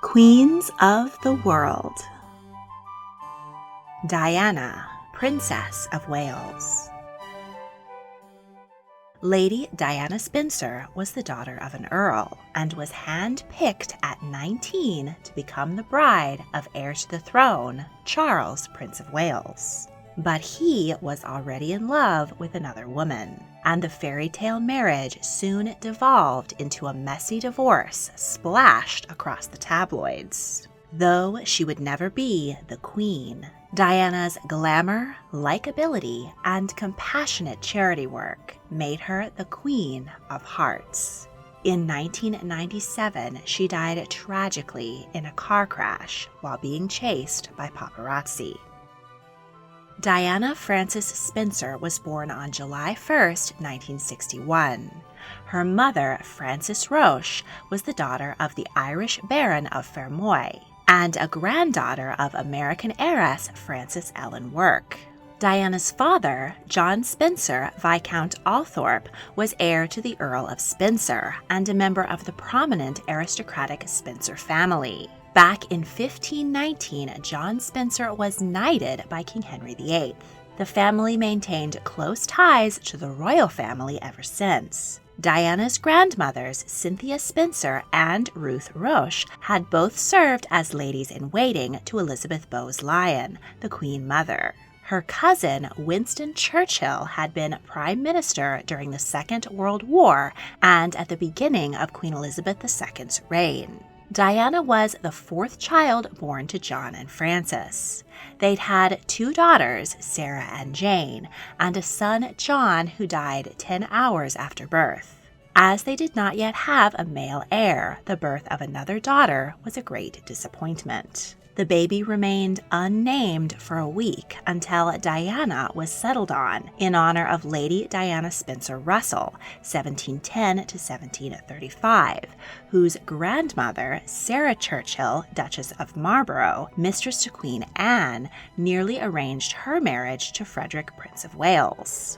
Queens of the World. Diana, Princess of Wales. Lady Diana Spencer was the daughter of an Earl and was hand-picked at 19 to become the bride of heir to the throne, Charles, Prince of Wales. But he was already in love with another woman, and the fairy tale marriage soon devolved into a messy divorce splashed across the tabloids. Though she would never be the queen, Diana's glamour, likability, and compassionate charity work made her the Queen of Hearts. In 1997, she died tragically in a car crash while being chased by paparazzi. Diana Frances Spencer was born on July 1, 1961. Her mother, Frances Roche, was the daughter of the Irish Baron of Fermoy and a granddaughter of American heiress Frances Ellen Work. Diana's father, John Spencer, Viscount Althorp, was heir to the Earl of Spencer and a member of the prominent aristocratic Spencer family. Back in 1519, John Spencer was knighted by King Henry VIII. The family maintained close ties to the royal family ever since. Diana's grandmothers, Cynthia Spencer and Ruth Roche, had both served as ladies-in-waiting to Elizabeth Bowes-Lyon, the Queen Mother. Her cousin, Winston Churchill, had been Prime Minister during the Second World War and at the beginning of Queen Elizabeth II's reign. Diana was the fourth child born to John and Frances. They'd had two daughters, Sarah and Jane, and a son, John, who died 10 hours after birth. As they did not yet have a male heir, the birth of another daughter was a great disappointment. The baby remained unnamed for a week until Diana was settled on in honor of Lady Diana Spencer Russell, 1710 to 1735, whose grandmother, Sarah Churchill, Duchess of Marlborough, mistress to Queen Anne, nearly arranged her marriage to Frederick, Prince of Wales.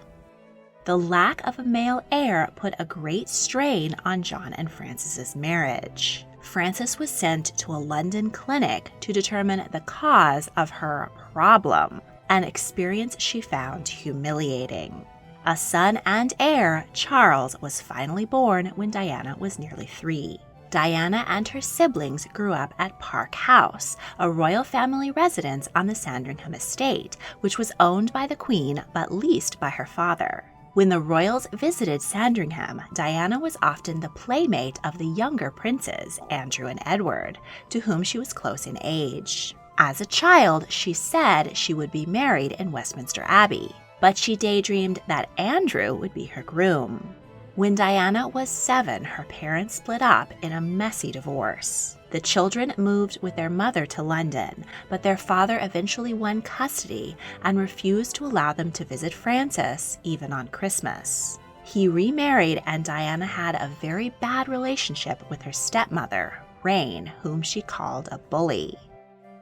The lack of a male heir put a great strain on John and Frances's marriage. Frances was sent to a London clinic to determine the cause of her problem, an experience she found humiliating. A son and heir, Charles, was finally born when Diana was nearly 3. Diana and her siblings grew up at Park House, a royal family residence on the Sandringham estate, which was owned by the Queen but leased by her father. When the royals visited Sandringham, Diana was often the playmate of the younger princes, Andrew and Edward, to whom she was close in age. As a child, she said she would be married in Westminster Abbey, but she daydreamed that Andrew would be her groom. When Diana was 7, her parents split up in a messy divorce. The children moved with their mother to London, but their father eventually won custody and refused to allow them to visit Frances, even on Christmas. He remarried, and Diana had a very bad relationship with her stepmother, Rain, whom she called a bully.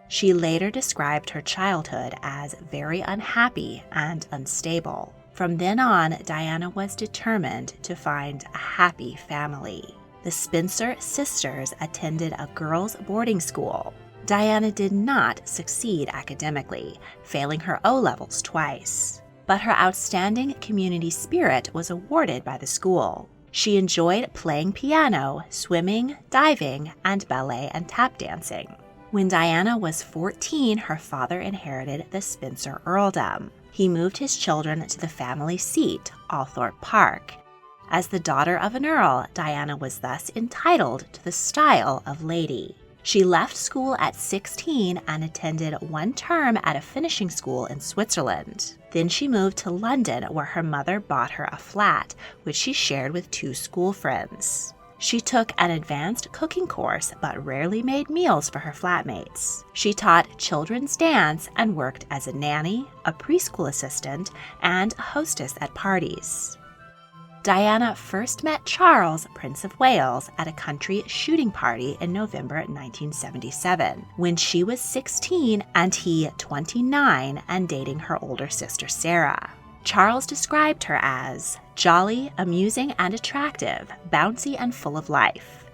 She later described her childhood as very unhappy and unstable. From then on, Diana was determined to find a happy family. The Spencer sisters attended a girls' boarding school. Diana did not succeed academically, failing her O-levels twice. But her outstanding community spirit was awarded by the school. She enjoyed playing piano, swimming, diving, and ballet and tap dancing. When Diana was 14, her father inherited the Spencer earldom. He moved his children to the family seat, Althorp Park. As the daughter of an earl, Diana was thus entitled to the style of lady. She left school at 16 and attended one term at a finishing school in Switzerland. Then she moved to London, where her mother bought her a flat, which she shared with 2 school friends. She took an advanced cooking course but rarely made meals for her flatmates. She taught children's dance and worked as a nanny, a preschool assistant, and a hostess at parties. Diana first met Charles, Prince of Wales, at a country shooting party in November 1977, when she was 16 and he 29 and dating her older sister Sarah. Charles described her as jolly, amusing, and attractive, bouncy, and full of life.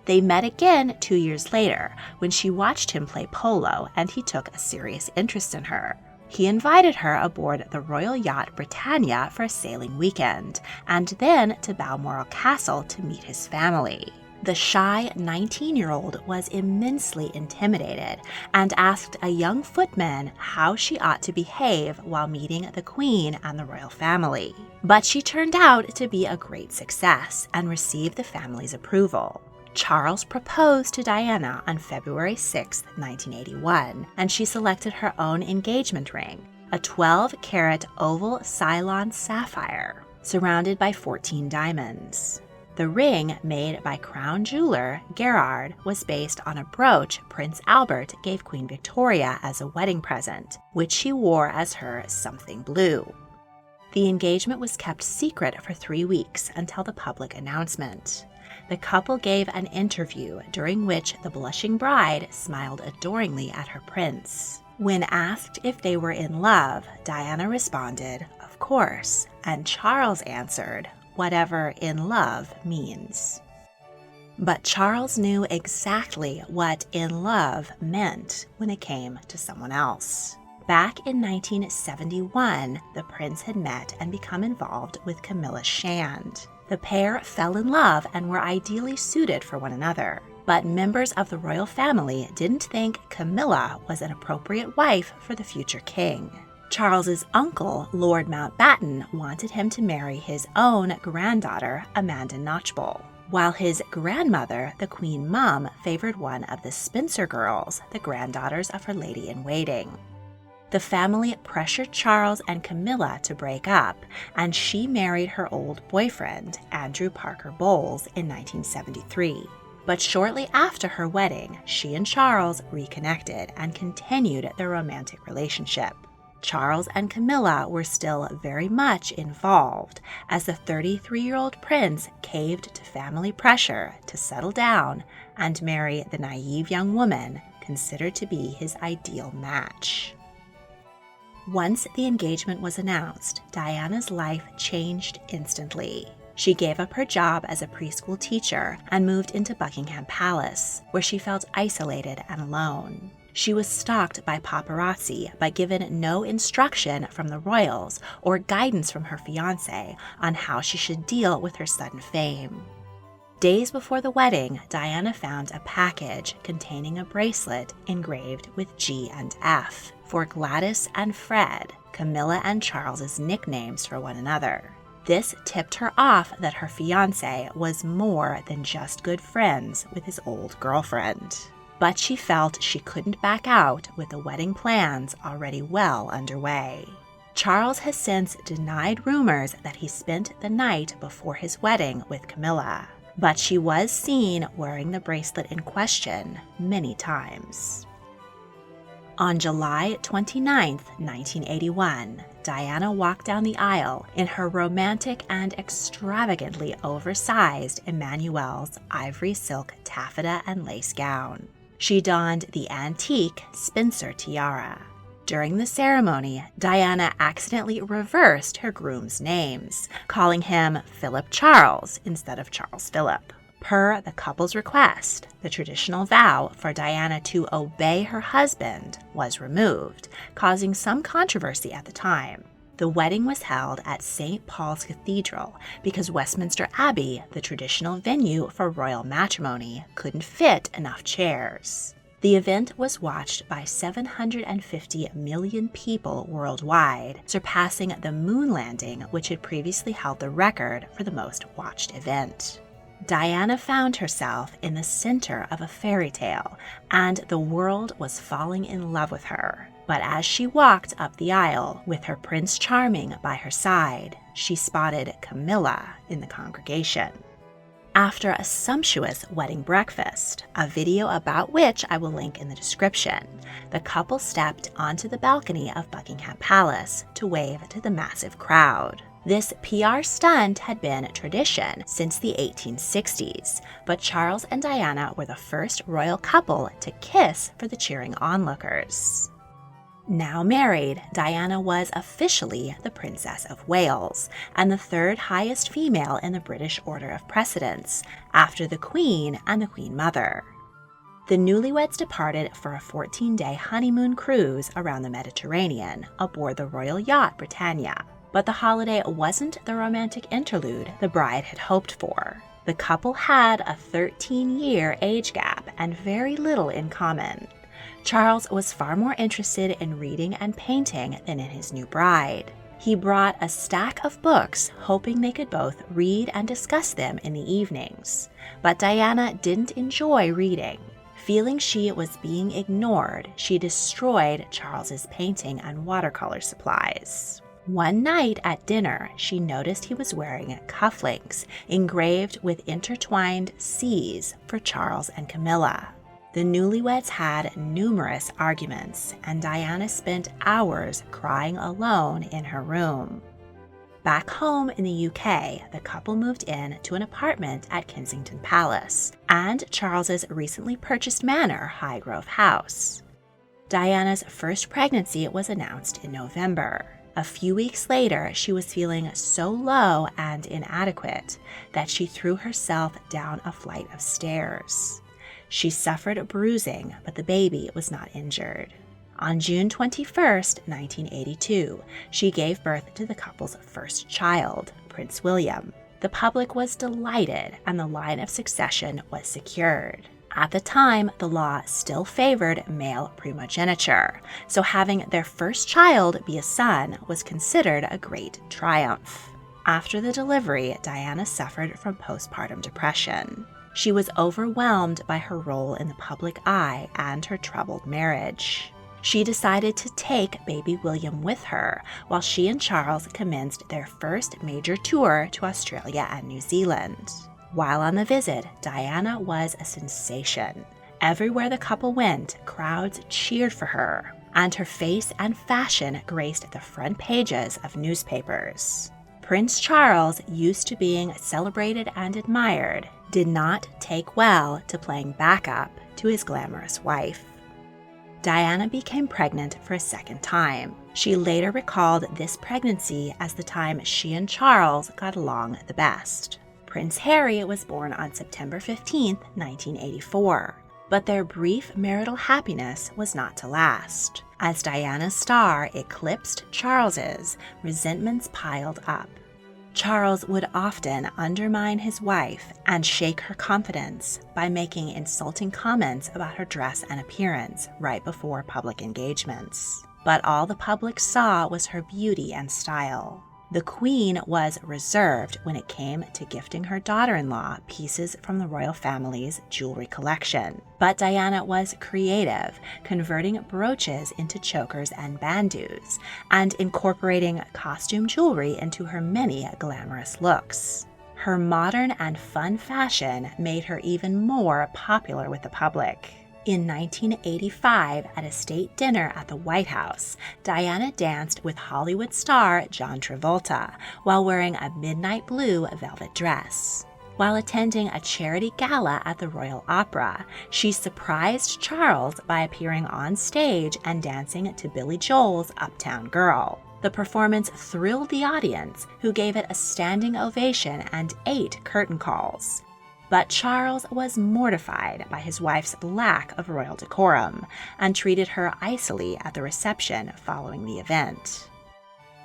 They met again 2 years later when she watched him play polo and he took a serious interest in her. He invited her aboard the royal yacht Britannia for a sailing weekend, and then to Balmoral Castle to meet his family. The shy 19-year-old was immensely intimidated and asked a young footman how she ought to behave while meeting the Queen and the royal family. But she turned out to be a great success and received the family's approval. Charles proposed to Diana on February 6, 1981, and she selected her own engagement ring, a 12-carat oval Ceylon sapphire, surrounded by 14 diamonds. The ring, made by crown jeweler Gerard, was based on a brooch Prince Albert gave Queen Victoria as a wedding present, which she wore as her something blue. The engagement was kept secret for 3 weeks until the public announcement. The couple gave an interview during which the blushing bride smiled adoringly at her prince. When asked if they were in love, Diana responded, "Of course," and Charles answered, "Whatever in love means." But Charles knew exactly what in love meant when it came to someone else. Back in 1971, the prince had met and become involved with Camilla Shand. The pair fell in love and were ideally suited for one another. But members of the royal family didn't think Camilla was an appropriate wife for the future king. Charles's uncle, Lord Mountbatten, wanted him to marry his own granddaughter, Amanda Knotchbull, while his grandmother, the Queen Mum, favored one of the Spencer girls, the granddaughters of her lady-in-waiting. The family pressured Charles and Camilla to break up, and she married her old boyfriend, Andrew Parker Bowles, in 1973. But shortly after her wedding, she and Charles reconnected and continued their romantic relationship. Charles and Camilla were still very much involved, as the 33-year-old prince caved to family pressure to settle down and marry the naive young woman considered to be his ideal match. Once the engagement was announced, Diana's life changed instantly. She gave up her job as a preschool teacher and moved into Buckingham Palace, where she felt isolated and alone. She was stalked by paparazzi, but given no instruction from the royals or guidance from her fiancé on how she should deal with her sudden fame. Days before the wedding, Diana found a package containing a bracelet engraved with G and F for Gladys and Fred, Camilla and Charles's nicknames for one another. This tipped her off that her fiancé was more than just good friends with his old girlfriend. But she felt she couldn't back out with the wedding plans already well underway. Charles has since denied rumors that he spent the night before his wedding with Camilla, but she was seen wearing the bracelet in question many times. On July 29, 1981, Diana walked down the aisle in her romantic and extravagantly oversized Emmanuel's ivory silk taffeta and lace gown. She donned the antique Spencer tiara. During the ceremony, Diana accidentally reversed her groom's names, calling him Philip Charles instead of Charles Philip. Per the couple's request, the traditional vow for Diana to obey her husband was removed, causing some controversy at the time. The wedding was held at St. Paul's Cathedral because Westminster Abbey, the traditional venue for royal matrimony, couldn't fit enough chairs. The event was watched by 750 million people worldwide, surpassing the moon landing, which had previously held the record for the most watched event. Diana found herself in the center of a fairy tale, and the world was falling in love with her. But as she walked up the aisle with her Prince Charming by her side, she spotted Camilla in the congregation. After a sumptuous wedding breakfast, a video about which I will link in the description, the couple stepped onto the balcony of Buckingham Palace to wave to the massive crowd. This PR stunt had been tradition since the 1860s, but Charles and Diana were the first royal couple to kiss for the cheering onlookers. Now married, Diana was officially the Princess of Wales and the third highest female in the British order of precedence, after the Queen and the Queen Mother. The newlyweds departed for a 14-day honeymoon cruise around the Mediterranean aboard the royal yacht Britannia. But the holiday wasn't the romantic interlude the bride had hoped for. The couple had a 13-year age gap and very little in common. Charles was far more interested in reading and painting than in his new bride. He brought a stack of books, hoping they could both read and discuss them in the evenings. But Diana didn't enjoy reading. Feeling she was being ignored, she destroyed Charles's painting and watercolor supplies. One night at dinner, she noticed he was wearing cufflinks engraved with intertwined C's for Charles and Camilla. The newlyweds had numerous arguments, and Diana spent hours crying alone in her room. Back home in the UK, the couple moved in to an apartment at Kensington Palace and Charles's recently purchased manor, Highgrove House. Diana's first pregnancy was announced in November. A few weeks later, she was feeling so low and inadequate that she threw herself down a flight of stairs. She suffered bruising, but the baby was not injured. On June 21, 1982, she gave birth to the couple's first child, Prince William. The public was delighted, and the line of succession was secured. At the time, the law still favored male primogeniture, so having their first child be a son was considered a great triumph. After the delivery, Diana suffered from postpartum depression. She was overwhelmed by her role in the public eye and her troubled marriage. She decided to take baby William with her while she and Charles commenced their first major tour to Australia and New Zealand. While on the visit, Diana was a sensation. Everywhere the couple went, crowds cheered for her, and her face and fashion graced the front pages of newspapers. Prince Charles, used to being celebrated and admired, did not take well to playing backup to his glamorous wife. Diana became pregnant for a second time. She later recalled this pregnancy as the time she and Charles got along the best. Prince Harry was born on September 15, 1984. But their brief marital happiness was not to last. As Diana's star eclipsed Charles's, resentments piled up. Charles would often undermine his wife and shake her confidence by making insulting comments about her dress and appearance right before public engagements. But all the public saw was her beauty and style. The Queen was reserved when it came to gifting her daughter-in-law pieces from the royal family's jewelry collection. But Diana was creative, converting brooches into chokers and bandus, and incorporating costume jewelry into her many glamorous looks. Her modern and fun fashion made her even more popular with the public. In 1985, at a state dinner at the White House, Diana danced with Hollywood star John Travolta while wearing a midnight blue velvet dress. While attending a charity gala at the Royal Opera, she surprised Charles by appearing on stage and dancing to Billy Joel's Uptown Girl. The performance thrilled the audience, who gave it a standing ovation and 8 curtain calls. But Charles was mortified by his wife's lack of royal decorum and treated her icily at the reception following the event.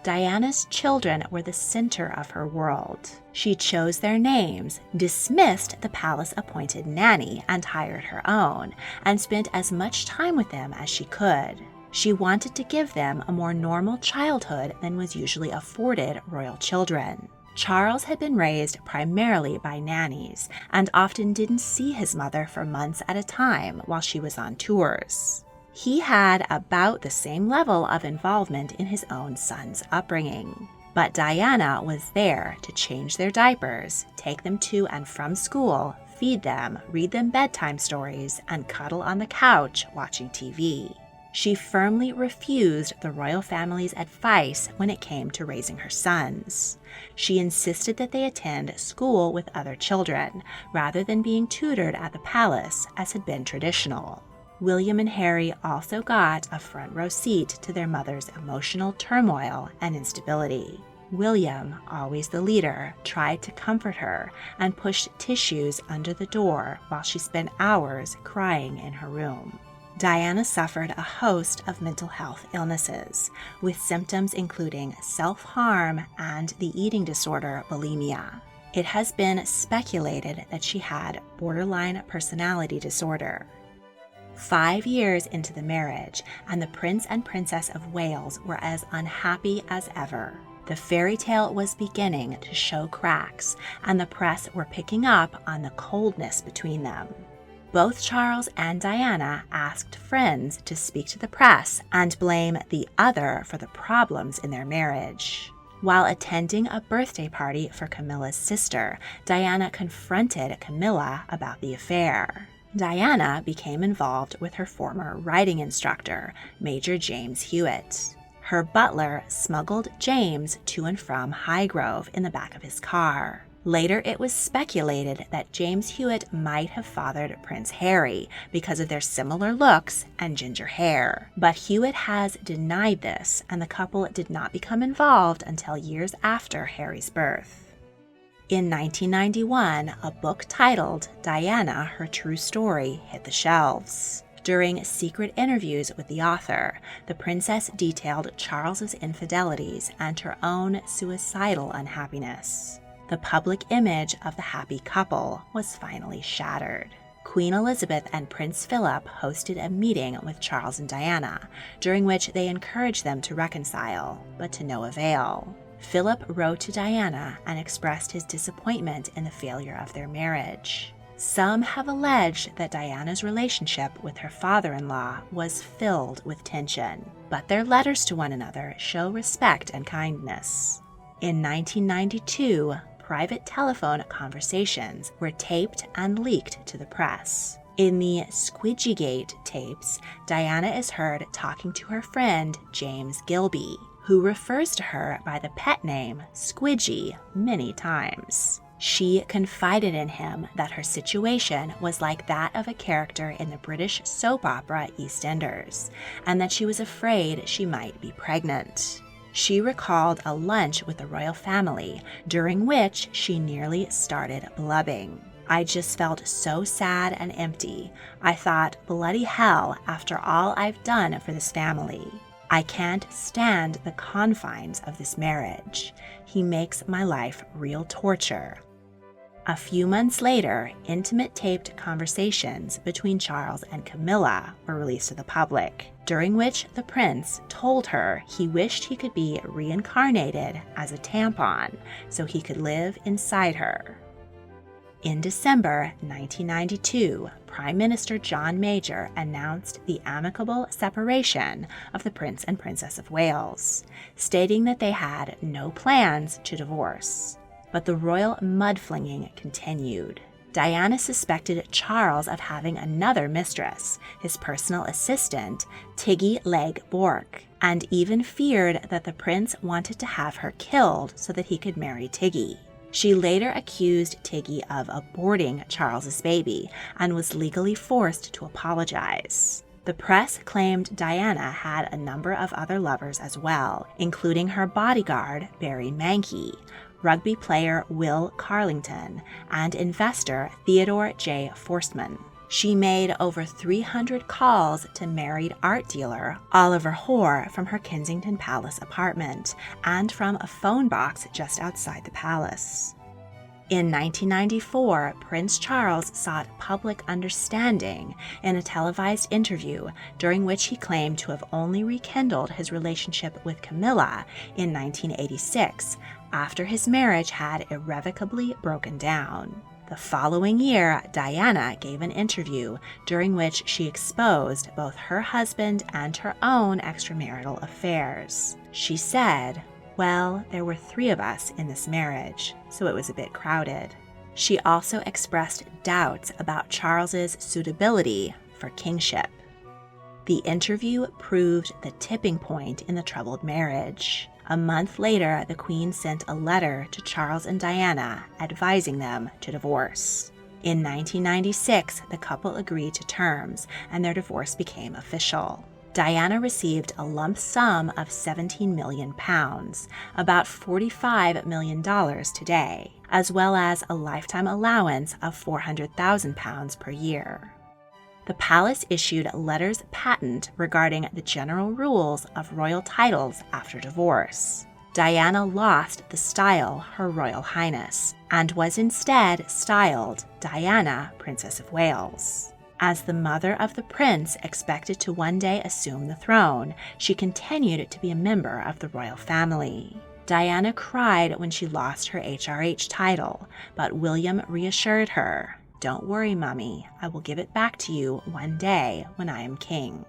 Diana's children were the center of her world. She chose their names, dismissed the palace-appointed nanny and hired her own, and spent as much time with them as she could. She wanted to give them a more normal childhood than was usually afforded royal children. Charles had been raised primarily by nannies and often didn't see his mother for months at a time while she was on tours. He had about the same level of involvement in his own son's upbringing. But Diana was there to change their diapers, take them to and from school, feed them, read them bedtime stories, and cuddle on the couch watching TV. She firmly refused the royal family's advice when it came to raising her sons. She insisted that they attend school with other children, rather than being tutored at the palace as had been traditional. William and Harry also got a front row seat to their mother's emotional turmoil and instability. William, always the leader, tried to comfort her and pushed tissues under the door while she spent hours crying in her room. Diana suffered a host of mental health illnesses, with symptoms including self-harm and the eating disorder bulimia. It has been speculated that she had borderline personality disorder. 5 years into the marriage, and the Prince and Princess of Wales were as unhappy as ever. The fairy tale was beginning to show cracks, and the press were picking up on the coldness between them. Both Charles and Diana asked friends to speak to the press and blame the other for the problems in their marriage. While attending a birthday party for Camilla's sister, Diana confronted Camilla about the affair. Diana became involved with her former writing instructor, Major James Hewitt. Her butler smuggled James to and from Highgrove in the back of his car. Later, it was speculated that James Hewitt might have fathered Prince Harry because of their similar looks and ginger hair. But Hewitt has denied this, and the couple did not become involved until years after Harry's birth. In 1991, a book titled Diana, Her True Story hit the shelves. During secret interviews with the author, the princess detailed Charles's infidelities and her own suicidal unhappiness. The public image of the happy couple was finally shattered. Queen Elizabeth and Prince Philip hosted a meeting with Charles and Diana, during which they encouraged them to reconcile, but to no avail. Philip wrote to Diana and expressed his disappointment in the failure of their marriage. Some have alleged that Diana's relationship with her father-in-law was filled with tension, but their letters to one another show respect and kindness. In 1992, private telephone conversations were taped and leaked to the press. In the Squidgygate tapes, Diana is heard talking to her friend James Gilby, who refers to her by the pet name Squidgy many times. She confided in him that her situation was like that of a character in the British soap opera EastEnders, and that she was afraid she might be pregnant. She recalled a lunch with the royal family, during which she nearly started blubbing. I just felt so sad and empty. I thought, bloody hell, after all I've done for this family. I can't stand the confines of this marriage. He makes my life real torture. A few months later, intimate taped conversations between Charles and Camilla were released to the public, during which the prince told her he wished he could be reincarnated as a tampon so he could live inside her. In December 1992, Prime Minister John Major announced the amicable separation of the Prince and Princess of Wales, stating that they had no plans to divorce. But the royal mudflinging continued. Diana suspected Charles of having another mistress, his personal assistant, Tiggy Legg Bork, and even feared that the prince wanted to have her killed so that he could marry Tiggy. She later accused Tiggy of aborting Charles's baby and was legally forced to apologize. The press claimed Diana had a number of other lovers as well, including her bodyguard, Barry Mankey, rugby player Will Carlington, and investor Theodore J. Forstmann. She made over 300 calls to married art dealer Oliver Hoare from her Kensington Palace apartment and from a phone box just outside the palace. In 1994, Prince Charles sought public understanding in a televised interview during which he claimed to have only rekindled his relationship with Camilla in 1986 after his marriage had irrevocably broken down. The following year, Diana gave an interview during which she exposed both her husband and her own extramarital affairs. She said, "Well, there were 3 of us in this marriage, so it was a bit crowded." She also expressed doubts about Charles's suitability for kingship. The interview proved the tipping point in the troubled marriage. A month later, the Queen sent a letter to Charles and Diana advising them to divorce. In 1996, the couple agreed to terms, and their divorce became official. Diana received a lump sum of £17 million, about $45 million today, as well as a lifetime allowance of £400,000 per year. The palace issued letters patent regarding the general rules of royal titles after divorce. Diana lost the style Her Royal Highness and was instead styled Diana, Princess of Wales. As the mother of the prince expected to one day assume the throne, she continued to be a member of the royal family. Diana cried when she lost her HRH title, but William reassured her, "Don't worry, Mummy, I will give it back to you one day when I am king."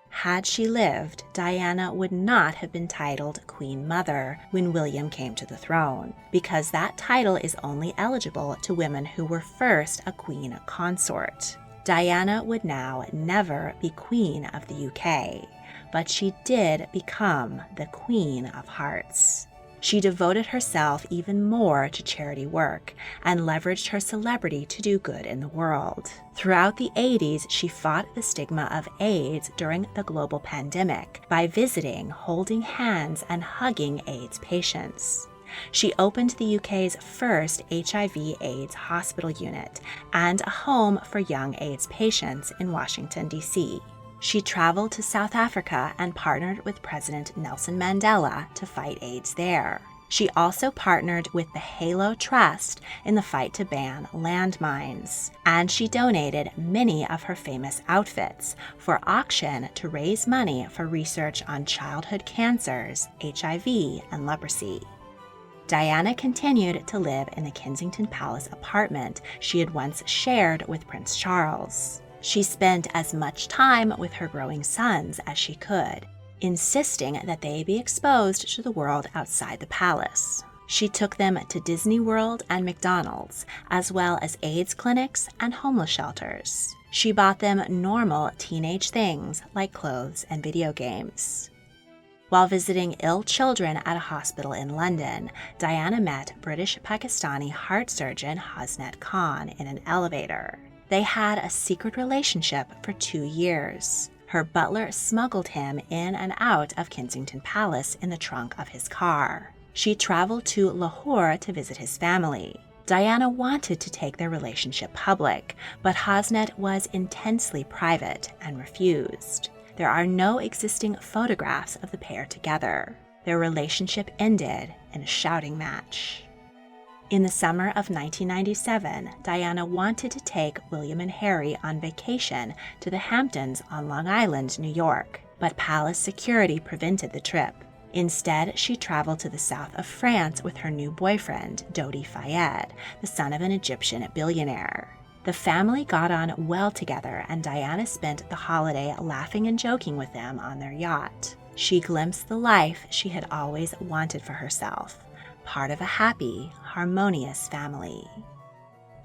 Had she lived, Diana would not have been titled Queen Mother when William came to the throne, because that title is only eligible to women who were first a queen consort. Diana would now never be Queen of the UK, but she did become the Queen of Hearts. She devoted herself even more to charity work and leveraged her celebrity to do good in the world. Throughout the 80s, she fought the stigma of AIDS during the global pandemic by visiting, holding hands, and hugging AIDS patients. She opened the UK's first HIV/AIDS hospital unit and a home for young AIDS patients in Washington, D.C. She traveled to South Africa and partnered with President Nelson Mandela to fight AIDS there. She also partnered with the Halo Trust in the fight to ban landmines, and she donated many of her famous outfits for auction to raise money for research on childhood cancers, HIV, and leprosy. Diana continued to live in the Kensington Palace apartment she had once shared with Prince Charles. She spent as much time with her growing sons as she could, insisting that they be exposed to the world outside the palace. She took them to Disney World and McDonald's, as well as AIDS clinics and homeless shelters. She bought them normal teenage things like clothes and video games. While visiting ill children at a hospital in London, Diana met British Pakistani heart surgeon Hasnet Khan in an elevator. They had a secret relationship for 2 years. Her butler smuggled him in and out of Kensington Palace in the trunk of his car. She traveled to Lahore to visit his family. Diana wanted to take their relationship public, but Hasnet was intensely private and refused. There are no existing photographs of the pair together. Their relationship ended in a shouting match. In the summer of 1997, Diana wanted to take William and Harry on vacation to the Hamptons on Long Island, New York, but palace security prevented the trip. Instead, she traveled to the south of France with her new boyfriend, Dodi Fayed, the son of an Egyptian billionaire. The family got on well together, and Diana spent the holiday laughing and joking with them on their yacht. She glimpsed the life she had always wanted for herself, part of a happy, harmonious family.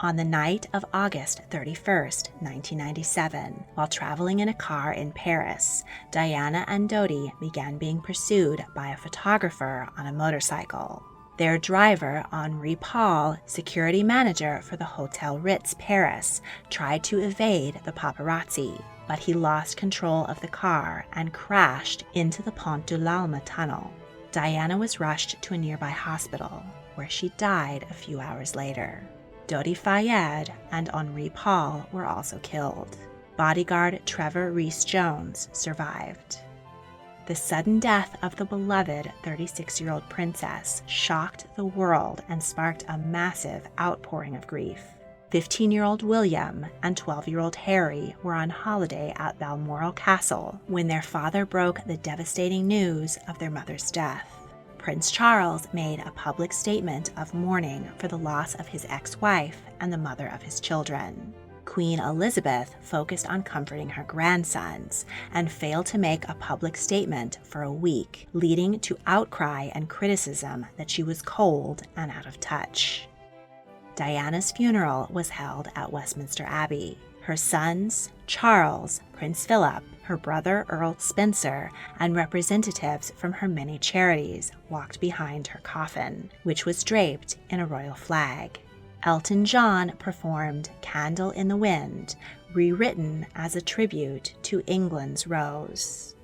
On the night of August 31st, 1997, while traveling in a car in Paris, Diana and Dodi began being pursued by a photographer on a motorcycle. Their driver, Henri Paul, security manager for the Hotel Ritz Paris, tried to evade the paparazzi, but he lost control of the car and crashed into the Pont de l'Alma tunnel. Diana was rushed to a nearby hospital, where she died a few hours later. Dodi Fayed and Henri Paul were also killed. Bodyguard Trevor Rees-Jones survived. The sudden death of the beloved 36-year-old princess shocked the world and sparked a massive outpouring of grief. 15-year-old William and 12-year-old Harry were on holiday at Balmoral Castle when their father broke the devastating news of their mother's death. Prince Charles made a public statement of mourning for the loss of his ex-wife and the mother of his children. Queen Elizabeth focused on comforting her grandsons and failed to make a public statement for a week, leading to outcry and criticism that she was cold and out of touch. Diana's funeral was held at Westminster Abbey. Her sons, Charles, Prince Philip, her brother Earl Spencer, and representatives from her many charities walked behind her coffin, which was draped in a royal flag. Elton John performed Candle in the Wind, rewritten as a tribute to England's Rose.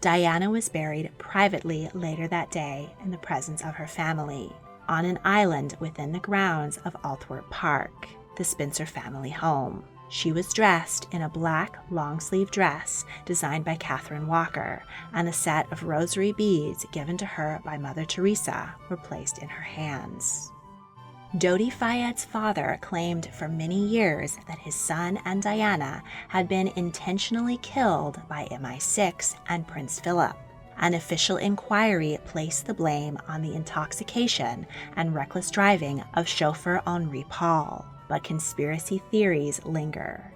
Diana was buried privately later that day in the presence of her family, on an island within the grounds of Althorp Park, the Spencer family home. She was dressed in a black long-sleeve dress designed by Catherine Walker, and a set of rosary beads given to her by Mother Teresa were placed in her hands. Dodi Fayed's father claimed for many years that his son and Diana had been intentionally killed by MI6 and Prince Philip. An official inquiry placed the blame on the intoxication and reckless driving of chauffeur Henri Paul, but conspiracy theories linger.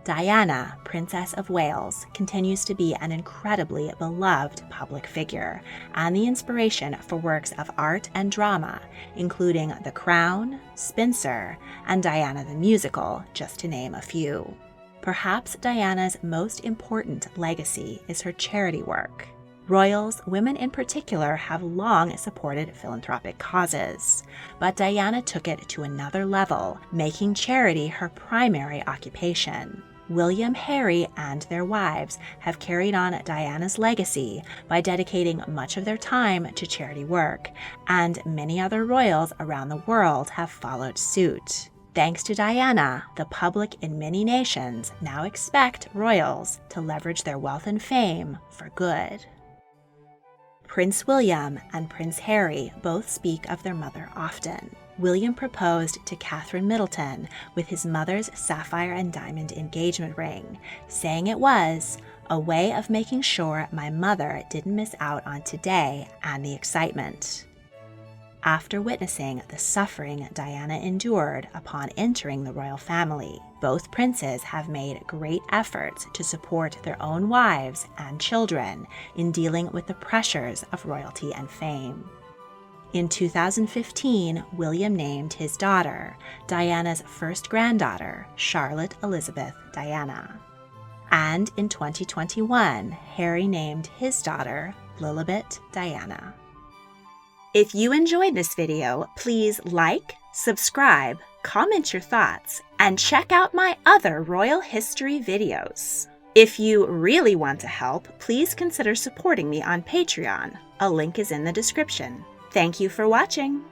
Diana, Princess of Wales, continues to be an incredibly beloved public figure and the inspiration for works of art and drama, including The Crown, Spencer, and Diana the Musical, just to name a few. Perhaps Diana's most important legacy is her charity work. Royals, women in particular, have long supported philanthropic causes, but Diana took it to another level, making charity her primary occupation. William, Harry, and their wives have carried on Diana's legacy by dedicating much of their time to charity work, and many other royals around the world have followed suit. Thanks to Diana, the public in many nations now expect royals to leverage their wealth and fame for good. Prince William and Prince Harry both speak of their mother often. William proposed to Catherine Middleton with his mother's sapphire and diamond engagement ring, saying it was a way of making sure my mother didn't miss out on today and the excitement. After witnessing the suffering Diana endured upon entering the royal family, both princes have made great efforts to support their own wives and children in dealing with the pressures of royalty and fame. In 2015, William named his daughter, Diana's first granddaughter, Charlotte Elizabeth Diana. And in 2021, Harry named his daughter, Lilibet Diana. If you enjoyed this video, please like, subscribe, comment your thoughts, and check out my other royal history videos. If you really want to help, please consider supporting me on Patreon. A link is in the description. Thank you for watching.